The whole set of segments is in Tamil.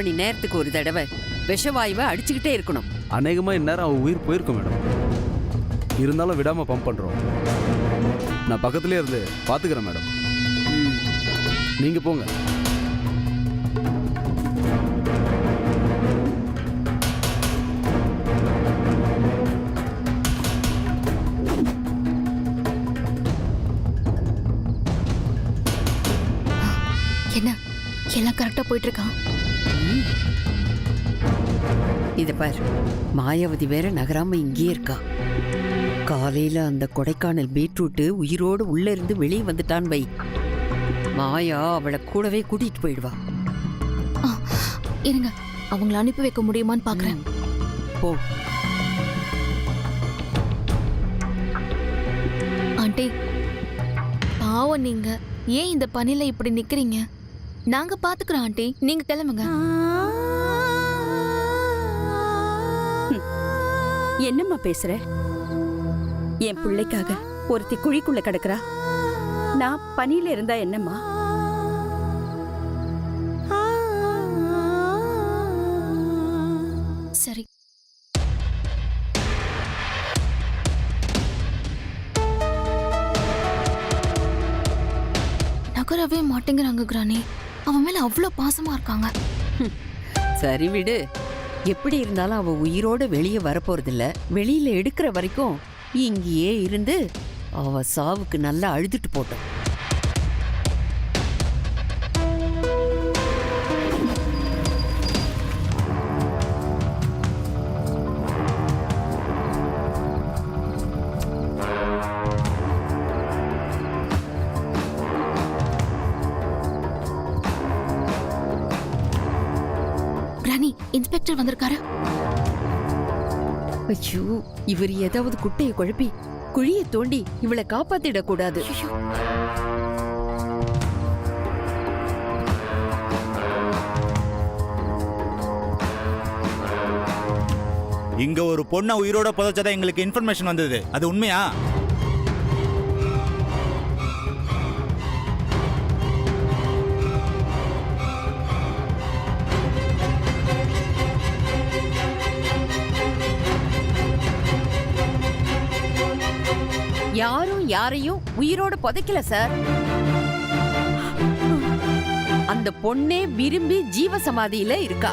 மணி நேரத்துக்கு ஒரு தடவை விஷவாயுவை அடிச்சுக்கிட்டே இருக்கணும். அநேகமா இந்நேரம் அவன் உயிர் போயிருக்கும் மேடம். இருந்தாலும் விடாம பம்ப் பண்றோம். நான் பக்கத்துலயே இருந்து பாத்துக்கிறேன் மேடம். நீங்க போங்க. என்ன எல்லாம் கரெக்டா போயிட்டு இருக்கான்? இத பாரு, மாயாவதி வேற நகராம இங்கேயே இருக்கா. காலையில அந்த கொடைக்கானல் பீட்ரூட் உயிரோடு உள்ள இருந்து வெளியே வந்துட்டான் வை, மாயா அவளை கூடவே கூட்டிட்டு போயிடுவா. இருங்க, அவங்கள அனுப்பி வைக்க முடியுமான்னு பாக்குறேன். போ. ஆண்டி பாவம், நீங்க ஏன் இந்த பனில இப்படி நிக்கிறீங்க? நாங்க பாத்துக்கிறோம் ஆண்டி, நீங்க கிளம்புங்க. என்னம்மா பேசுற? என் பிள்ளைக்காக ஒருத்தி குழிக்குள்ள கிடக்குறா. நான் பனியில இருந்தா என்னம்மா? சரி, நகரவே மாட்டேங்கிறாங்க கிரானி. அவன் மேல அவ்வளவு பாசமா இருக்காங்க. சரி விடு, எப்படி இருந்தாலும் அவ உயிரோட வெளியே வரப்போறதில்ல. வெளியில எடுக்கிற வரைக்கும் இங்கேயே இருந்து அவ சாவுக்கு நல்லா அழுதுட்டு போட்டோம். கிரானி, இன்ஸ்பெக்டர் வந்திருக்காரு. ஐயோ, இவர் ஏதாவது குட்டையை குழப்பி குழியை தோண்டி இவளை காப்பாத்திட கூடாது. இங்க ஒரு பொண்ணை உயிரோட புதைச்சதா எங்களுக்கு இன்ஃபர்மேஷன் வந்தது. அது உண்மையா? யாரும் யாரையும் உயிரோட புதைக்கல சார். அந்த பொண்ணே விரும்பி ஜீவசமாதியில இருக்கா.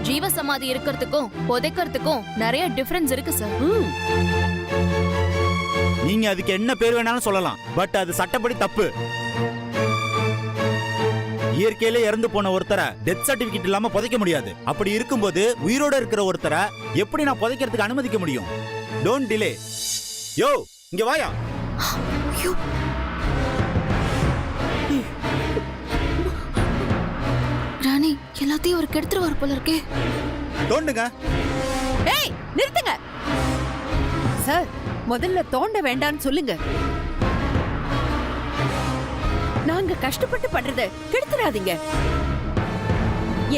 ஜீவசமாதி இருக்கிறதுக்கும் புதைக்கிறதுக்கும் நிறைய டிஃபரன்ஸ் இருக்கு சார். நீங்க அதுக்கு என்ன பேர் வேணாலும் சொல்லலாம், பட் அது சட்டப்படி தப்பு. இயற்கையிலே இறந்து போன ஒருத்தரை டெத் சர்டிபிகேட் இல்லாம புதைக்க முடியாது. அப்படி இருக்கும்போது உயிரோட இருக்கிற ஒருத்தரை எப்படி நான் புதைக்கிறதுக்கு அனுமதிக்க முடியும்? Don't delay. யோ, இங்க வாயா. ராணி, எல்லாத்தையும் ஒரு கெடுத்துருவார் போல இருக்கே. தோண்டுங்க. ஏய், நிறுத்துங்க சார். முதல்ல தோண்ட வேண்டான்னு சொல்லுங்க. நாங்க கஷ்டப்பட்டு பண்றத கெடுத்துறாதீங்க.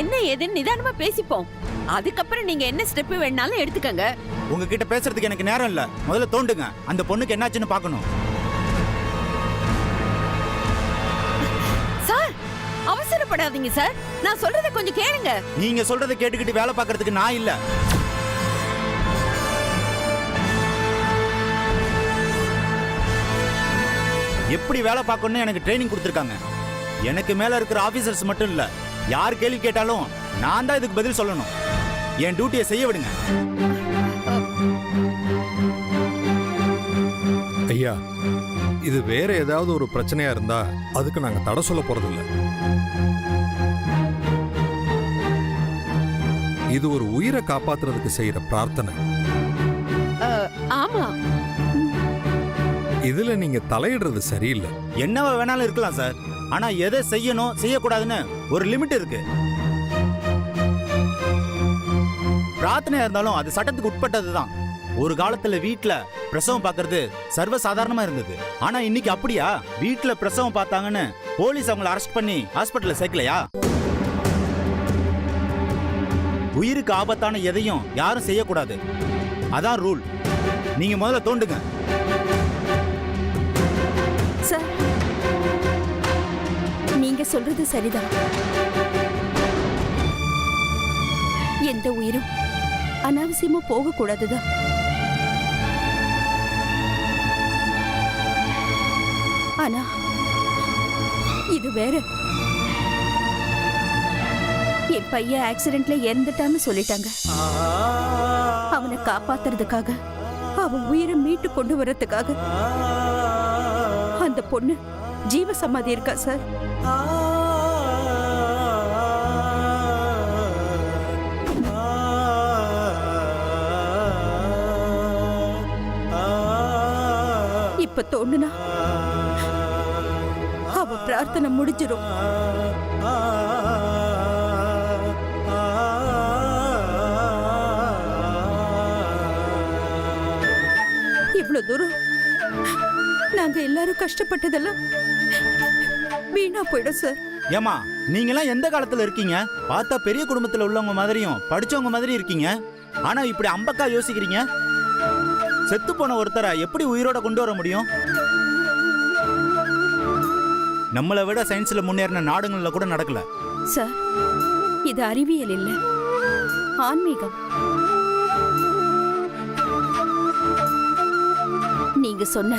என்ன ஏதுன்னு நிதானமா பேசிப்போம். அதுக்கப்புறம் நீங்க என்ன ஸ்டெப் வேணாலும் எடுத்துக்கங்க. உங்ககிட்ட பேசுறதுக்கு எனக்கு நேரம் இல்ல. முதல்ல தோண்டுங்க. அந்த பொண்ணுக்கு என்னாச்சுன்னு பார்க்கணும். சார், அவசரப்படாதீங்க சார். நான் சொல்றத கொஞ்சம் கேளுங்க. நீங்க சொல்றத கேட்டுக்கிட்டு வேலை பார்க்கறதுக்கு நான் இல்ல. எப்படி வேலை பார்க்கணும்னு எனக்கு ட்ரைனிங் கொடுத்துருக்காங்க. எனக்கு மேல இருக்கிற ஆபீசர்ஸ் மட்டும் இல்ல, யார் கேள்வி கேட்டாலும் நான் தான் இதுக்கு பதில் சொல்லணும். என் டியூட்டியை செய்ய விடுங்க. ஐயா, இது வேற ஏதாவது ஒரு பிரச்சனையா இருந்தா அதுக்கு நாங்க தடை சொல்ல போறதில்ல. இது ஒரு உயிரை காப்பாத்துறதுக்கு செய்யற பிரார்த்தனை. ஆமா, இதுல நீங்க தலையிடுறது சரியில்லை. என்னவா வேணாலும் இருக்கலாம் சார், ஆனா எதை செய்யணும் செய்யக்கூடாதுன்னு ஒரு லிமிட் இருக்கு. பிரார்த்தனையா இருந்தாலும் அது சட்டத்துக்கு உட்பட்டதுதான். ஒரு காலத்துல வீட்டுல பிரசவம் பார்க்கறது சர்வசாதாரணமா இருந்தது. ஆனா இன்னைக்கு அப்படியா? வீட்டுல பிரசவம் பார்த்தாங்கன்னு போலீஸ் அவங்களை அரெஸ்ட் பண்ணி ஹாஸ்பிட்டல்ல சேர்க்கலையா? உயிருக்கு ஆபத்தான எதையும் யாரும் செய்யக்கூடாது. அதான் ரூல். நீங்க முதல்ல தோண்டுங்க. சார், நீங்க சொல்றது சரிதான். எந்த உயிரும் அனாவசியமா போக கூடாதுதான். ஆனா இது வேற. என் பையன் ஆக்சிடென்ட்ல இறந்துட்டான்னு சொல்லிட்டாங்க. அவனை காப்பாத்துறதுக்காக, அவன் உயிரை மீட்டு கொண்டு வர்றதுக்காக அந்த பொண்ணு ஜீவ சமாதி இருக்கா சார். இப்ப தோணுனா அவ பிரார்த்தனை முடிஞ்சிடும். இவ்வளவு தூரம் நாங்க எல்லாரும் கஷ்டப்பட்டதெல்லாம் வீணா போயிடும் சார். ஏமா நீங்களாம் எந்த காலத்துல இருக்கீங்க? பார்த்தா பெரிய குடும்பத்துல உள்ளவங்க மாதிரியும் படிச்சவங்க மாதிரி இருக்கீங்க. ஆனா இப்படி அம்பக்கா யோசிக்கிறீங்க. செத்து போன ஒருத்தரை எப்படி உயிரோட கொண்டு வர முடியும்? நம்மளை விட சயின்ஸ்ல முன்னேறின நாடுகள்ல கூட நடக்கல சார். இது அறிவியல் இல்ல, ஆன்மீகம். நீங்க சொன்ன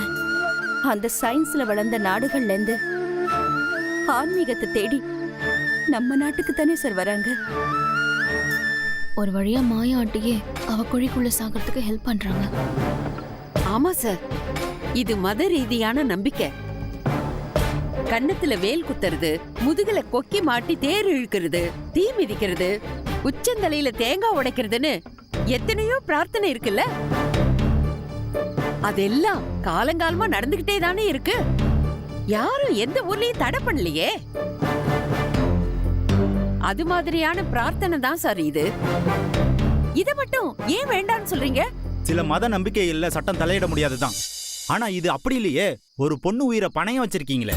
அந்த சயின்ஸ்ல வளர்ந்த நாடுகள்ல இருந்து ஆன்மீகத்தை தேடி நம்ம நாட்டுக்கு தானே சார் வராங்க. ஒரு வழியா மாயா ஆண்டியே அவ குழிக்குள்ள சாகிறதுக்கு ஹெல்ப் பண்றாங்க. ஆமா சார், இது மத ரீதியான நம்பிக்கை. கன்னத்துல வேல் குத்துறது, முதுகுல கொக்கி மாட்டி தேர் இழுக்கிறது, தீ மிதிக்கிறது, உச்சந்தலையில தேங்காய் உடைக்கிறதுன்னு எத்தனையோ பிரார்த்தனை இருக்குல்ல. அதெல்லாம் காலங்காலமா நடந்துகிட்டே தானே இருக்கு. யாரும் எந்த ஊர்லயும் தடை பண்ணலையே. அது மாதிரியான பிரார்த்தனை தான் சார் இது. இத மட்டும் ஏன் வேண்டாம்னு சொல்றீங்க? சில மத நம்பிக்கைகள்ல சட்டம் தலையிட முடியாதுதான். ஆனா இது அப்படி இல்லையே. ஒரு பொண்ணு உயிரை பணையம் வச்சிருக்கீங்களே.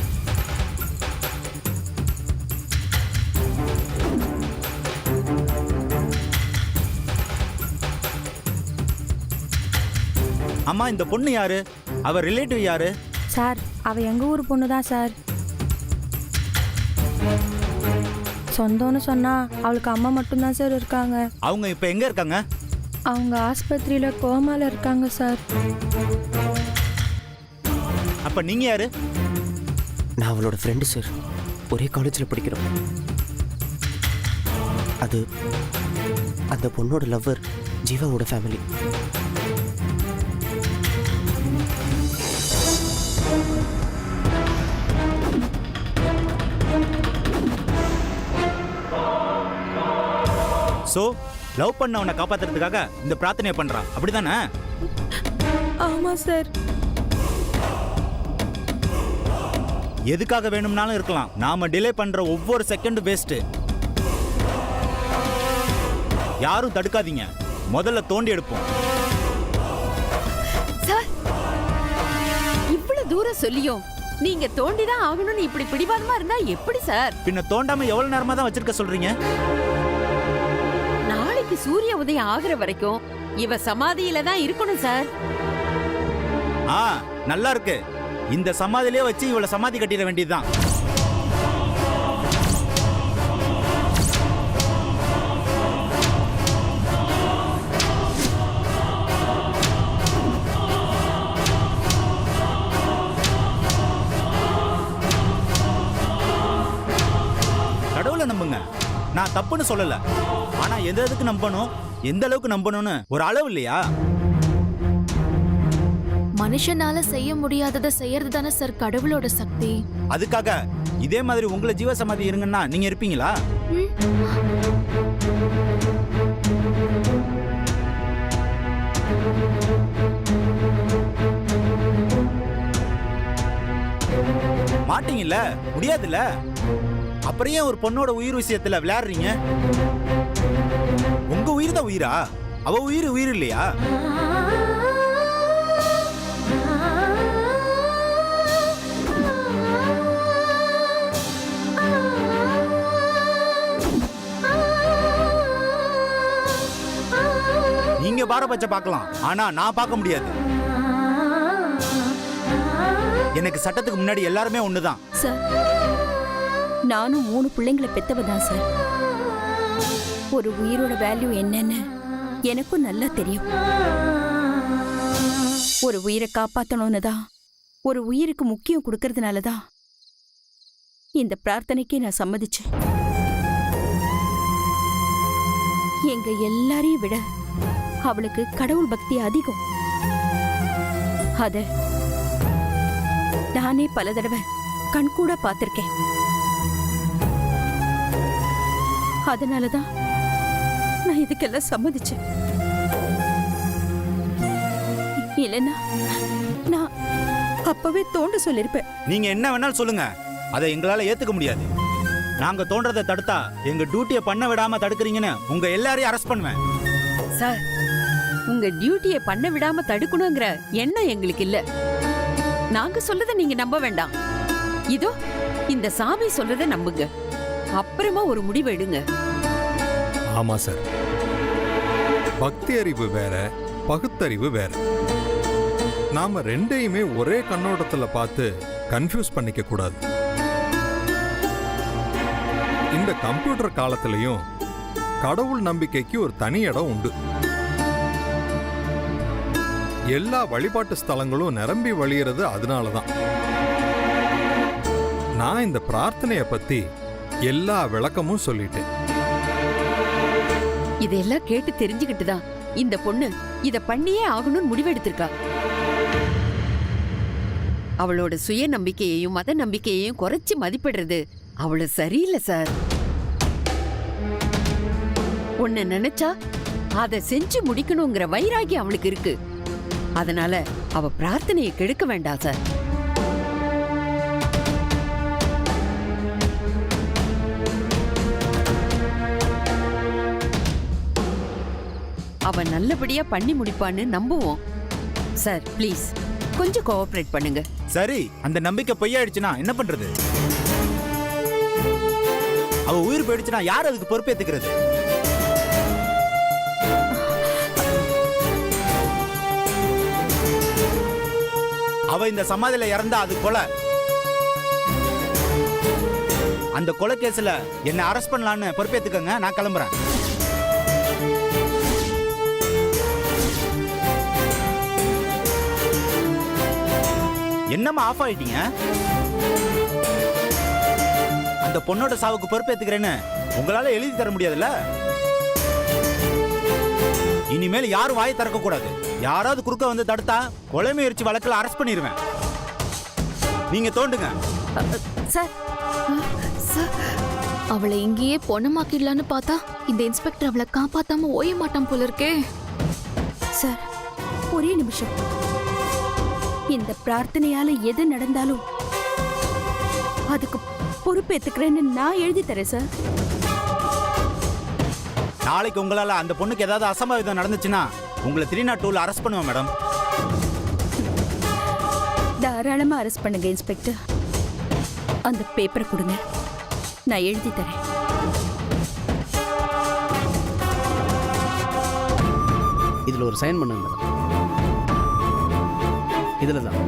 அம்மா, இந்த பொண்ணு யாரு? அவ ரிலேட்டிவ் யாரு? சார், அவ எங்க ஊர் பொண்ணு தான் சார். சொந்தம்னு சொன்னா அவளுக்கு அம்மா மட்டும்தான் சார் இருக்காங்க. அவங்க இப்ப எங்க இருக்காங்க? அவங்க ஆஸ்பத்திரியில கோமால இருக்காங்க சார். அப்ப நீங்க யாரு? நான் அவளோட ஃப்ரெண்டு சார். ஒரே காலேஜில் படிக்கிறோம். அது அந்த பொண்ணோட லவ்வர் ஜீவாவோட ஃபேமிலி. சோ லவ் பண்ணவனை காப்பாத்துறதுக்காக இந்த பிரார்த்தனையை பண்றான், அப்படிதானே? ஆமா சார். எதுக்காக வேணும்னாலும் இருக்கலாம். நாம டிலே பண்ற ஒவ்வொரு செகண்ட் வேஸ்ட். யாரும் தடுக்காதீங்க. முதல்ல தோண்டி எடுப்போம். சார், இவ்வளவு தூரம் சொல்லியும் நீங்க தோண்டிதான் ஆகணும்னு இப்படி பிடிவாதமா இருந்தா எப்படி சார்? பின்ன தோண்டாம எவ்வளவு நேரமா தான் வச்சிருக்க சொல்றீங்க? நாளைக்கு சூரிய உதயம் ஆகுற வரைக்கும் இவ சமாதியில தான் இருக்கணும் சார். நல்லா இருக்கு. இந்த சமாதியிலே வச்சு இவளை சமாதி கட்டிட வேண்டியதுதான். கடவுளை நம்புங்க. நான் தப்புன்னு சொல்லல. ஆனா எதுக்கு நம்பணும், எந்த அளவுக்கு நம்பணும்னு ஒரு அளவு இல்லையா? மனுஷனால செய்ய முடியாததை செய்யறது தானே சார் கடவுளோட சக்தி. அதுக்காக இதே மாதிரி உங்களை ஜீவ சமாதி இருங்கன்னா நீங்க இருப்பீங்களா? மாட்டீங்கல்ல, முடியாதுல்ல. அப்புறம் ஏன் ஒரு பொண்ணோட உயிர் விஷயத்துல விளையாடுறீங்க? உங்க உயிர் தான் உயிரா? அவ உயிர் உயிர் இல்லையா? நீங்க பாரபட்ச பார்க்கலாம், ஆனா நான் பார்க்க முடியாது. எனக்கு சட்டத்துக்கு முன்னாடி எல்லாருமே ஒண்ணுதான். சார், நானும் 3 பிள்ளைங்களை பெத்தவ தான் சார். ஒரு உயிரோட வேல்யூ என்னன்னு எனக்கும் நல்லா தெரியும். ஒரு உயிரை காப்பாத்தணும்னு தான், ஒரு உயிருக்கு முக்கியம் கொடுக்கறதுனால தான் இந்த பிரார்த்தனைக்கு நான் சம்மதிச்சேன். எங்க எல்லாரையும் விட அவளுக்கு கடவுள் பக்தி அதிகம். அத நானே பல தடவை கண்கூட பார்த்திருக்கேன். அதனாலதான் நான் இதுக்கெல்லாம் சம்மதிச்சேன். இல்லைன்னா நான் அப்பவே தோண்ட சொல்லிருப்பேன். நீங்க என்ன வேணாலும் சொல்லுங்க, அதை எங்களால ஏத்துக்க முடியாது. நாங்க தோன்றதை தடுத்தா எங்க டியூட்டியை பண்ண விடாம தடுக்கிறீங்கன்னு உங்க எல்லாரையும் அரெஸ்ட் பண்ணுவேன். சார், உங்க டியூட்டியை பண்ண விடாம தடுக்கணுங்கிற எண்ணம் எங்களுக்கு இல்ல. நாங்க சொல்றத நீங்க நம்ப வேண்டாம். இதோ இந்த சாமி சொல்றத நம்புங்க. அப்புறமா ஒரு முடிவு எடுங்க. ஆமா சார், பக்தி அறிவு வேற, பகுத்தறிவு வேற. நாம ரெண்டையுமே ஒரே கண்ணோட்டத்துல பார்த்து கன்ஃபியூஸ் பண்ணிக்க கூடாது. இந்த கம்ப்யூட்டர் காலத்திலையும் கடவுள் நம்பிக்கைக்கு ஒரு தனி இடம் உண்டு. எல்லா வழிபாட்டு ஸ்தலங்களும் நிரம்பி வழியிறது அதனாலதான். நான் இந்த பிரார்த்தனைய பத்தி எல்லா விளக்கமும் சொல்லிட்டேன். இதெல்லாம் கேட்டு தெரிஞ்சுக்கிட்டு தான் இந்த பொண்ணு இத பண்ணியே ஆகணும்னு முடிவெடுத்திருக்கா. அவளோட சுய நம்பிக்கையையும் மத நம்பிக்கையையும் குறைச்சி மதிப்பிடுறது அவளு சரியில்லை சார். ஒன்னு நினைச்சா அதை செஞ்சு முடிக்கணுங்கிற வைராகியம் அவளுக்கு இருக்கு. அதனால அவ பிரார்த்தனையை கெடுக்க வேண்டாம் சார். அவ நல்லபடியா பண்ணி முடிப்பான்னு நம்புவோம் சார். ப்ளீஸ் கொஞ்சம் கோஆபரேட் பண்ணுங்க. சரி, அந்த நம்பிக்கை பொய்யாயிடுச்சுன்னா என்ன பண்றது? அவ உயிர் போயிடுச்சுன்னா யார் அதுக்கு பொறுப்பேத்துக்கிறது? அவ இந்த சமாதியில இறந்தா அது கொலை. அந்த கொலை கேஸ்ல என்ன அரெஸ்ட் பண்ணலான்னு பொறுப்பேத்துக்கங்க. நான் கிளம்புறேன். என்னம்மா ஆஃப் ஆயிட்டீங்க? அந்த பொண்ணோட சாவுக்கு பொறுப்பேத்துக்கிறேன்னு உங்களால எழுதி தர முடியாதுல்ல? இனிமேல் யாரும் வாயை திறக்க கூடாது. யாராவது குறுக்க வந்து தடுத்தா கொலை முயற்சி வழக்கில் அரெஸ்ட் பண்ணிடுவேன். நீங்க தோண்டுங்க. சார், அவளை இங்கேயே பொணமாக்கிடலான்னு பார்த்தா இந்த இன்ஸ்பெக்டர் அவளை காப்பாத்தாம ஓய மாட்டான் போல இருக்கே. சார், ஒரே நிமிஷம். இந்த பிரார்த்தனையால எது நடந்தாலும் அதுக்கு பொறுப்பேத்துக்கிறேன்னு நான் எழுதி தரேன் சார். நாளைக்கு உங்களால அந்த பொண்ணுக்கு ஏதாவது அசம்பாவிதம் நடந்துச்சுன்னா உங்களை 302 அரெஸ்ட் பண்ணுவேன் மேடம். தாராளமா அரெஸ்ட் பண்ணுங்க இன்ஸ்பெக்டர். அந்த பேப்பரை கொடுங்க, நான் எழுதி தரேன். இதுல ஒரு சைன் பண்ணுங்க மேடம். இதுல தான்.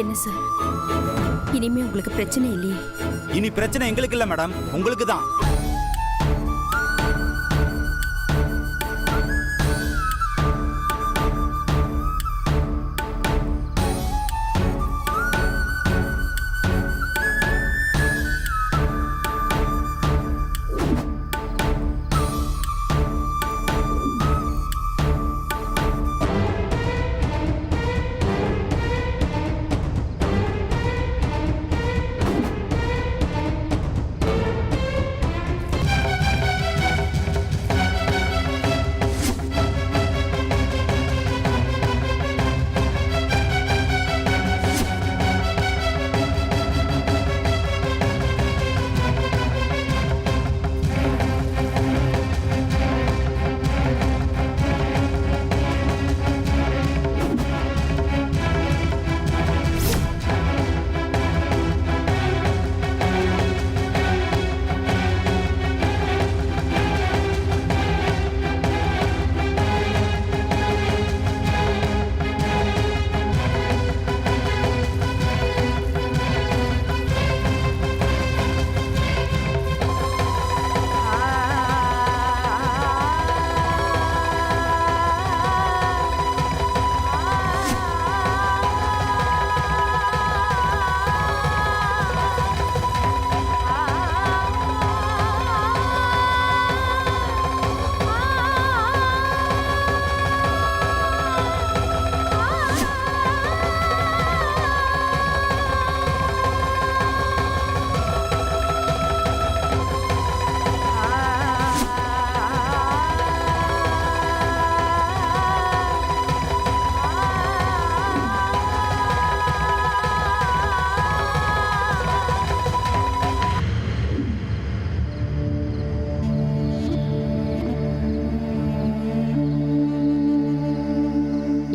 என்ன சார், இனிமே உங்களுக்கு பிரச்சனை இல்லையே? இனி பிரச்சனை எங்களுக்கு இல்ல மேடம், உங்களுக்கு தான்.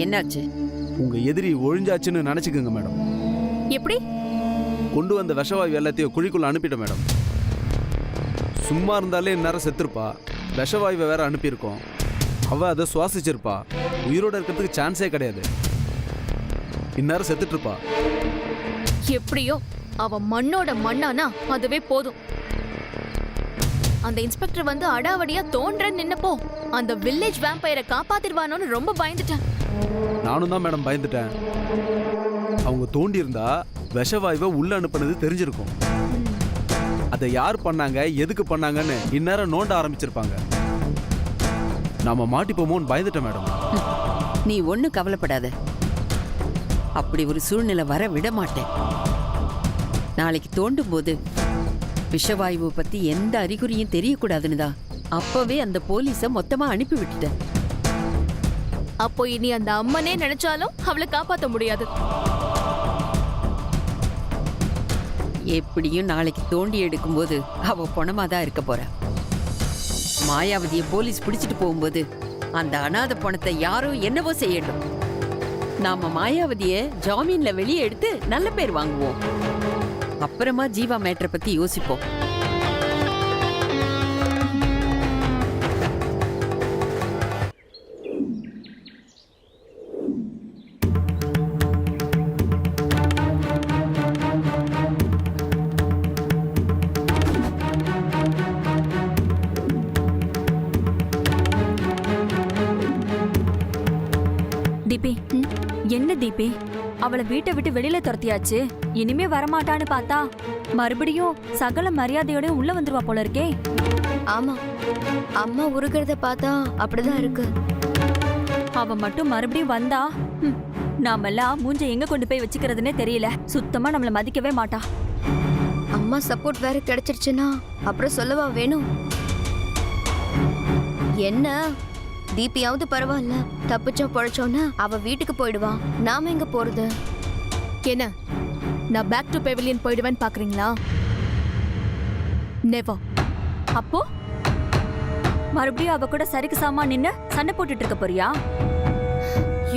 என்னாச்சு? உங்க எதிரி ஒழிஞ்சாச்சுன்னு நினைச்சுக்கோங்க மேடம். எப்படி? கொண்டு வந்த விஷவாயு எல்லாத்தையும் குழிக்குள்ள அனுப்பிட்டேன் மேடம். சும்மா இருந்தாலே இந்நேரம் செத்துருப்பா. விஷவாயுவை வேற அனுப்பியிருக்கோம். அவ அதை சுவாசிச்சிருப்பா. உயிரோட இருக்கிறதுக்கு சான்ஸே கிடையாது. இந்நேரம் செத்துட்டு இருப்பா. எப்படியோ அவ மண்ணோட மண்ணானா அதுவே போதும். அந்த இன்ஸ்பெக்டர் வந்து அடாவடியா தோன்றன்னு நின்னப்போ அந்த வில்லேஜ் வேம்பயரை காப்பாத்திடுவானோன்னு ரொம்ப பயந்துட்டேன். நானும் தான் மேடம் பயந்துட்டேன். அவங்க தோண்டி இருந்தா விஷவாயுவை உள்ள அனுப்புனது தெரிஞ்சிருக்கும். அதை யார் பண்ணாங்க, எதுக்கு பண்ணாங்கன்னு இந்நேரம் நோண்ட ஆரம்பிச்சிருப்பாங்க. நாம மாட்டிப்போமோன்னு பயந்துட்டேன் மேடம். நீ ஒன்னும் கவலைப்படாத. அப்படி ஒரு சூழ்நிலை வர விட மாட்டேன். நாளைக்கு தோண்டும் போது விஷவாயுவை பத்தி எந்த அறிகுறியும் தெரியக்கூடாதுன்னு தான் அப்பவே அந்த போலீஸை மொத்தமா அனுப்பி விட்டுட்டேன். அப்போ இனி அந்த அம்மனே நினைச்சாலும் அவளை காப்பாத்த முடியாது. எப்படியும் நாளைக்கு தோண்டி எடுக்கும்போது அவ பொணமா தான் இருக்க போறா. மாயாவதியை போலீஸ் பிடிச்சிட்டு போகும்போது அந்த அனாதை பணத்தை யாரோ என்னவோ செய்யட்டும். நாம மாயாவதிய ஜாமீன்ல வெளியே எடுத்து நல்ல பேர் வாங்குவோம். அப்புறமா ஜீவா மேட்டரை பத்தி யோசிப்போம். தீபி, என்ன தீபி, அவளை வீட்டை விட்டு வெளியில துரத்தியாச்சு. இனிமே வரமாட்டான்னு பார்த்தா மறுபடியும் சகல மரியாதையோட உள்ள வந்துருவா போல இருக்கே. ஆமா, அம்மா உருகிறத பார்த்தா அப்படிதான் இருக்கு. அவ மட்டும் மறுபடியும் வந்தா நாமெல்லாம் மூஞ்ச எங்க கொண்டு போய் வச்சுக்கிறதுனே தெரியல. சுத்தமா நம்மள மதிக்கவே மாட்டா. அம்மா சப்போர்ட் வேற கிடைச்சிருச்சுன்னா அப்புறம் சொல்லவா வேணும்? என்ன தீபியாவது பரவாயில்ல, தப்பிச்சா பொழைச்சோன்னா அவ வீட்டுக்கு போயிடுவா. நாம எங்க போறது? என்ன, நான் பேக் டு பெவிலியன் போயிடுவேன்னு பாக்குறீங்களா? நெவர். அப்போ மறுபடியும் அவ கூட சரிக்கு சாமா நின்னு சண்டை போட்டுட்டு இருக்க போறியா?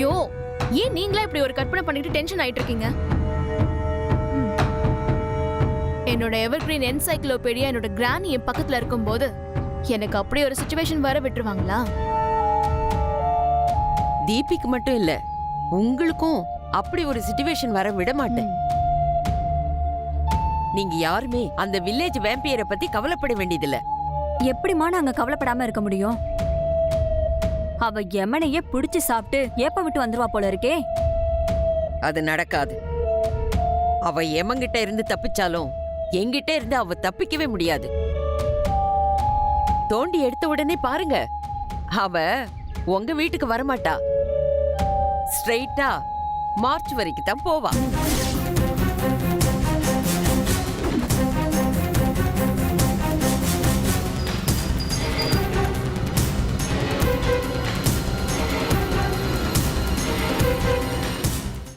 யோ, ஏன் நீங்களா இப்படி ஒரு கற்பனை பண்ணிட்டு டென்ஷன் ஆயிட்டு இருக்கீங்க? என்னோட எவர்கிரீன் என்சைக்ளோபீடியா என்னோட கிரானி என் பக்கத்துல இருக்கும்போது எனக்கு அப்படி ஒரு சிச்சுவேஷன் வர விட்டுருவாங்களா? தீபிக்கு மட்டும் இல்ல, உங்களுக்கும் அப்படி ஒரு சிச்சுவேஷன் வர விட மாட்டேன். நீங்க யாருமே அந்த வில்லேஜ் வேம்பியரை பத்தி கவலைப்பட வேண்டியதில்ல. எப்படிமா நாங்க கவலைப்படாம இருக்க முடியும்? அவ யமனையே புடிச்சு சாப்பிட்டு ஏப்ப விட்டு வந்துருவா போல இருக்கே. அது நடக்காது. அவ எமங்கிட்ட இருந்து தப்பிச்சாலும் எங்கிட்ட இருந்து அவ தப்பிக்கவே முடியாது. தோண்டி எடுத்த உடனே பாருங்க, அவ உங்க வீட்டுக்கு வரமாட்டா. ஸ்ட்ரெயிட்டா மார்ச் வரைக்கும் தான் போவா.